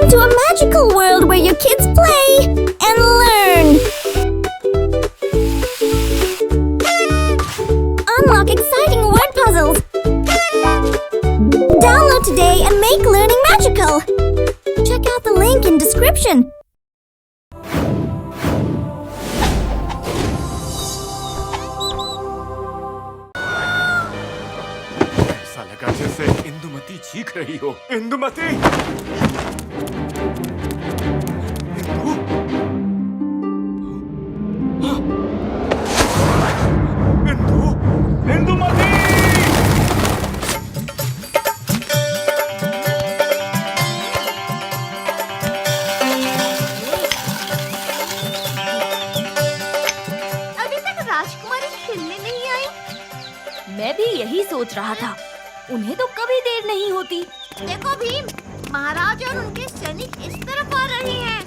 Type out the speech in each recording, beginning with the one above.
Welcome to a magical world where your kids play and learn. Unlock exciting word puzzles. Download today and make learning magical. Check out the link in description. ऐसा लगा जैसे इंदुमती चीख रही हो। इंदुमती! इंदु? इंदु? इंदुमती! अभी तक राजकुमारी खेलने नहीं आई। मैं भी यही सोच रहा था, उन्हें तो कभी देर नहीं होती। देखो भीम, महाराज और उनके सैनिक इस तरफ आ रहे हैं।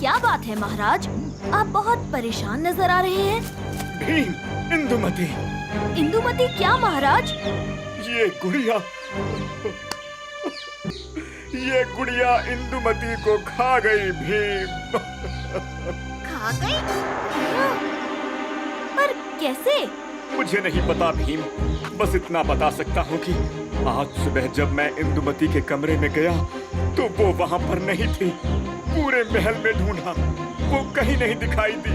क्या बात है महाराज, आप बहुत परेशान नजर आ रहे हैं। भीम, इंदुमती! इंदुमती क्या महाराज? ये गुड़िया इंदुमती को खा गई भीम। खा गई? पर कैसे? मुझे नहीं पता भीम, बस इतना बता सकता हूँ कि आज सुबह जब मैं इंदुमती के कमरे में गया तो वो वहाँ पर नहीं थी। पूरे महल में ढूंढा, वो कहीं नहीं दिखाई दी।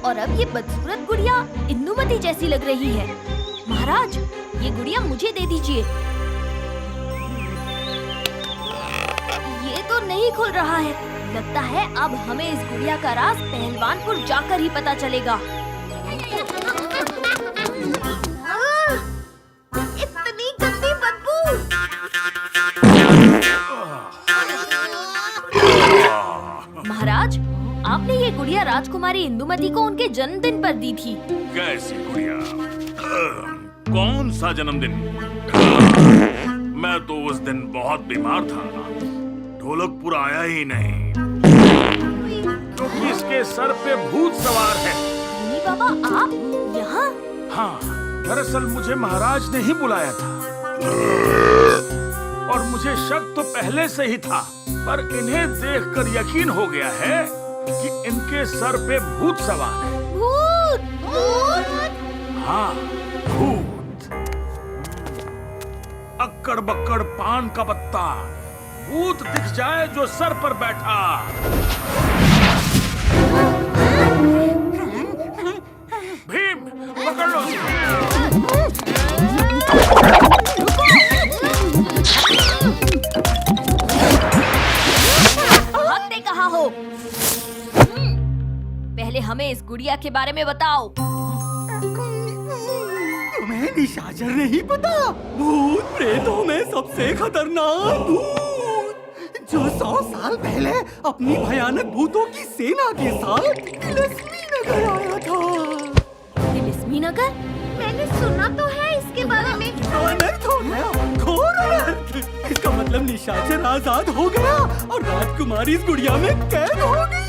और अब ये बदसूरत गुड़िया इंदुमती जैसी लग रही है। महाराज, ये गुड़िया मुझे दे दीजिए। ये तो नहीं खुल रहा है। लगता है अब हमें इस गुड़िया का राज पहलवानपुर जाकर ही पता चलेगा। इतनी गंदी बदबू। महाराज, आपने ये गुड़िया राजकुमारी इंदुमती को उनके जन्मदिन पर दी थी। कैसी गुड़िया? कौन सा जन्मदिन? मैं तो उस दिन बहुत बीमार था, ढोलकपुर आया ही नहीं क्योंकि इसके सर पे भूत सवार है। मुनि बाबा, आप यहाँ? हाँ, दरअसल मुझे महाराज ने ही बुलाया था और मुझे शक तो पहले से ही था, पर इन्हें देखकर यकीन हो गया है कि इनके सर पे भूत सवार है। भूत! हाँ, भूत। अक्कड़ बक्कड़ पान का पत्ता, भूत दिख जाए जो सर पर बैठा। भीम, पकड़ लो इसे। भागते कहाँ हो? पहले हमें इस गुड़िया के बारे में बताओ। तुम्हें निशाचर नहीं पता? भूत प्रेतों में सबसे खतरनाक भूत, जो 100 साल पहले अपनी भयानक भूतों की सेना के साथ तिलिस्मी नगर आया था। तिलिस्मी नगर? मैंने सुना तो है इसके बारे में। अनर्थ हो गया, घोर अनर्थ। इसका मतलब निशाचर आजाद हो गया और राजकुमारी इस गुड़िया में कैद हो गई।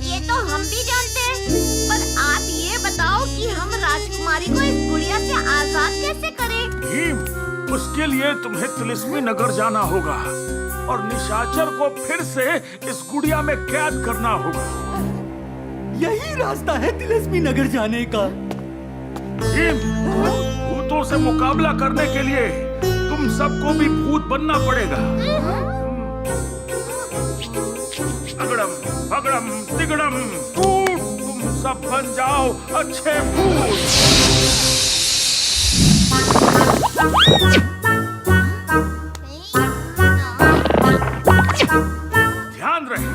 ये तो हम भी जानते हैं, पर आप ये बताओ कि हम राजकुमारी को इस गुड़िया से आजाद कैसे करें? भीम, उसके लिए तुम्हें तिलिस्मी नगर जाना होगा और निशाचर को फिर से इस गुड़िया में कैद करना होगा। यही रास्ता है तिलिस्मी नगर जाने का। भीम, भूतों से मुकाबला करने के लिए तुम सबको भी भूत बनना पड़ेगा। अगड़म अगड़म तिगड़म भूत, तुम सब बन जाओ अच्छे भूत। ध्यान रहे,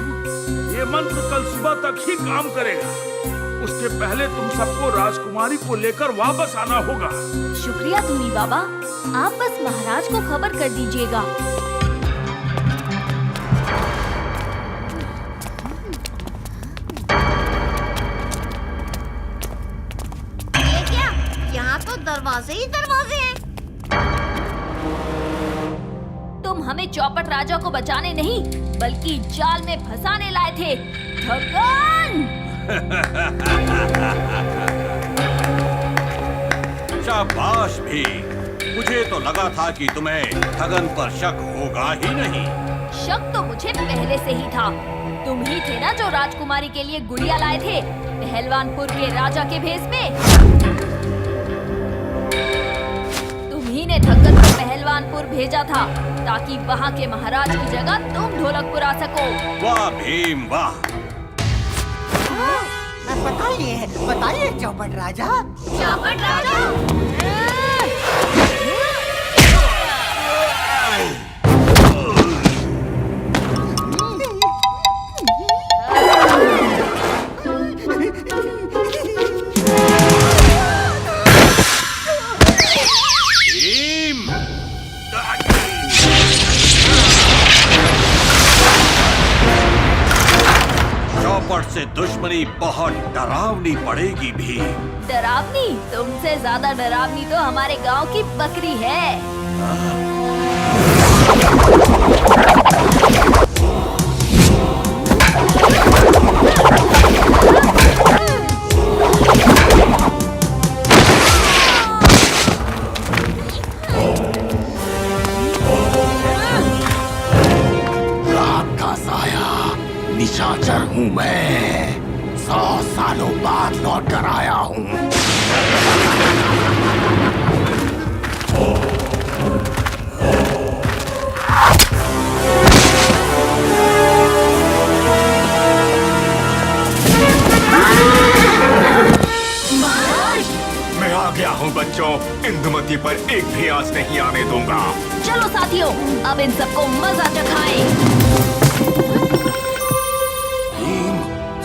ये मंत्र कल सुबह तक ही काम करेगा। उसके पहले तुम सबको राजकुमारी को लेकर वापस आना होगा। शुक्रिया मुनि बाबा, आप बस महाराज को खबर कर दीजिएगा। ये क्या? यहाँ तो दरवाजे ही दरवाजे हैं। तुम हमें चौपट राजा को बचाने नहीं, बल्कि जाल में फंसाने लाए थे। भगवान! शाबाश भी, मुझे तो लगा था कि तुम्हें ठगन पर शक होगा ही नहीं। शक तो मुझे पहले से ही था। तुम ही थे ना जो राजकुमारी के लिए गुड़िया लाए थे पहलवानपुर के राजा के भेष में। तुम ही ने ठक्कर को पहलवानपुर भेजा था ताकि वहाँ के महाराज की जगह तुम ढोलकपुर आ सको। वाह भीम वाह। बताइए बताइए चौपट राजा। चौपट राजा। भीम चौपट से दुश्मनी बहुत डरावनी पड़ेगी भीम। डरावनी? तुमसे ज्यादा डरावनी तो हमारे गांव की बकरी है। रात का साया निशाचर हूँ मैं, 100 सालों बाद लौट कर आया हूँ। मैं आ गया हूँ बच्चों, इंदुमती पर एक भी आंच नहीं आने दूंगा। चलो साथियों, अब इन सबको मजा चखाएं। भीम,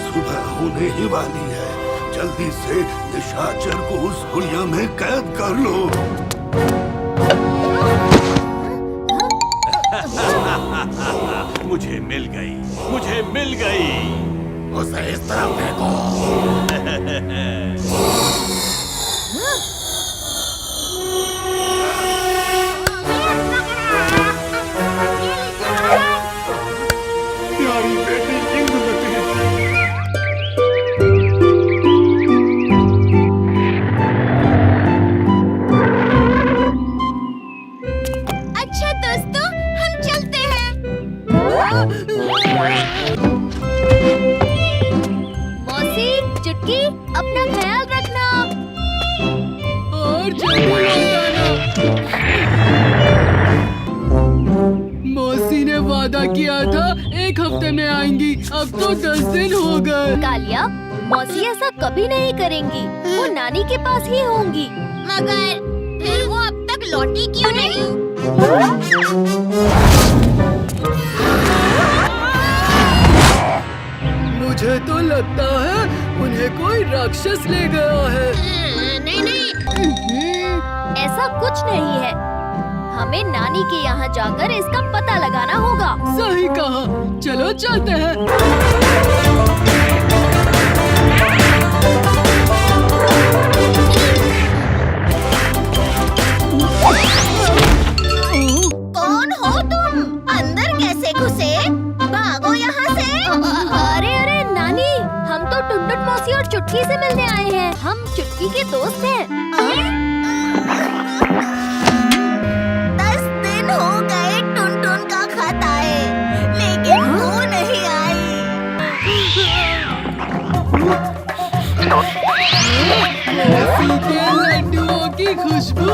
सुबह होने ही वाली है, जल्दी से निशाचर को उस गुड़िया में कैद कर लो। मुझे मिल गई, मुझे मिल गई। उसे इस तरफ फेंको। प्यारी बेटी इंदुमती। अच्छा दोस्तों, हम चलते हैं। मौसी, चुटकी, अपना ख्याल रखना। और जल्दी लौट आना। मौसी ने वादा किया था 1 हफ्ते में आएंगी, अब तो 10 दिन हो गए। कालिया, मौसी ऐसा कभी नहीं करेंगी। वो नानी के पास ही होंगी। मगर फिर वो अब तक लौटी क्यों नहीं? मुझे तो लगता है उन्हें कोई राक्षस ले गया है। नहीं नहीं, ऐसा कुछ नहीं है। हमें नानी के यहाँ जाकर इसका पता लगाना होगा। सही कहा, चलो चलते हैं। कौन हो तुम? अंदर कैसे घुसे? भागो यहाँ से। अरे अरे नानी, हम तो टुनटुन मौसी और चुटकी से मिलने आए हैं। हम चुटकी के दोस्त हैं। 10 दिन हो गए टुनटुन का खत आए, लेकिन वो नहीं आई। मौसी के लड्डुओं की खुशबू।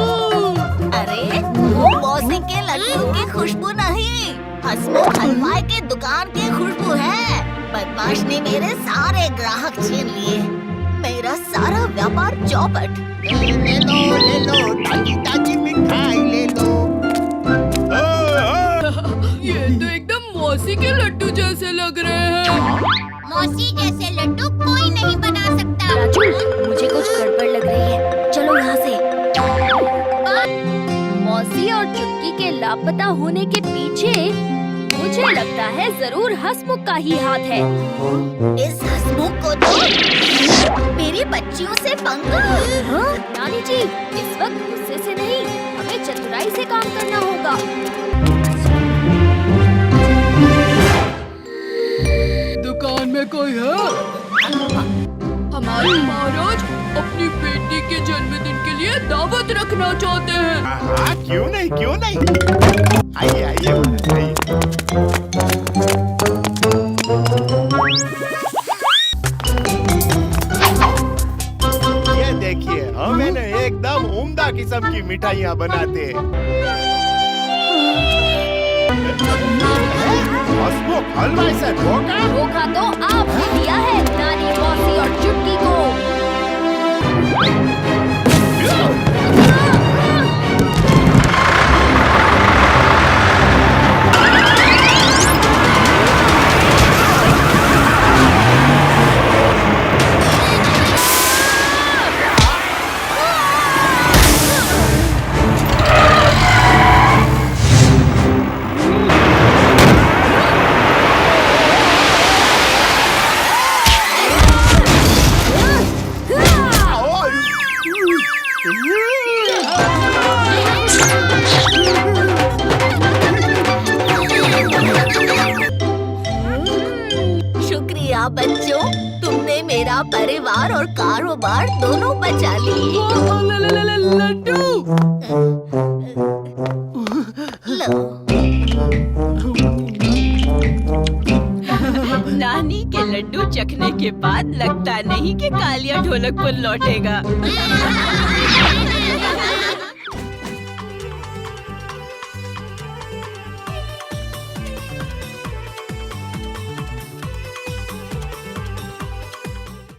अरे वो मौसी के लड्डू की खुशबू नहीं, हसमुख हलवाई के दुकान की खुशबू है। बदमाश ने मेरे सारे ग्राहक छीन लिए, मेरा सारा व्यापार चौपट। ले लो ताजी ताजी मिठाई ले लो। ये तो एकदम मौसी के लड्डू जैसे लग रहे हैं। मौसी जैसे लड्डू कोई नहीं बना सकता। राजू, मुझे कुछ गड़बड़ लग रही है। चलो यहाँ से। मौसी और चुटकी के लापता होने के पीछे मुझे लगता है जरूर हसमुख का ही हाथ है। इस हसमुख को तो मेरी बच्चियों से पंगा। हाँ? नानी जी, इस वक्त गुस्से से नहीं, हमें चतुराई से काम करना होगा। दुकान में कोई है? हमारे महाराज अपनी बेटी के जन्मदिन के लिए लिए दावत रखना चाहते हैं। हाँ, क्यों नहीं, क्यों नहीं। आइए आइए महाराज, आइए। ये देखिए, हम है ना एकदम उम्दा किस्म की मिठाइयाँ बनाते हैं। हसमुख हलवाई से धोखा। धोखा तो आपने दिया है नानी, मौसी और चुटकी को। शुक्रिया बच्चों, तुमने मेरा परिवार और कारोबार दोनों बचा लिए। लड्डू। लो। नानी के लड्डू चखने के बाद लगता नहीं कि कालिया ढोलकपुर लौटेगा।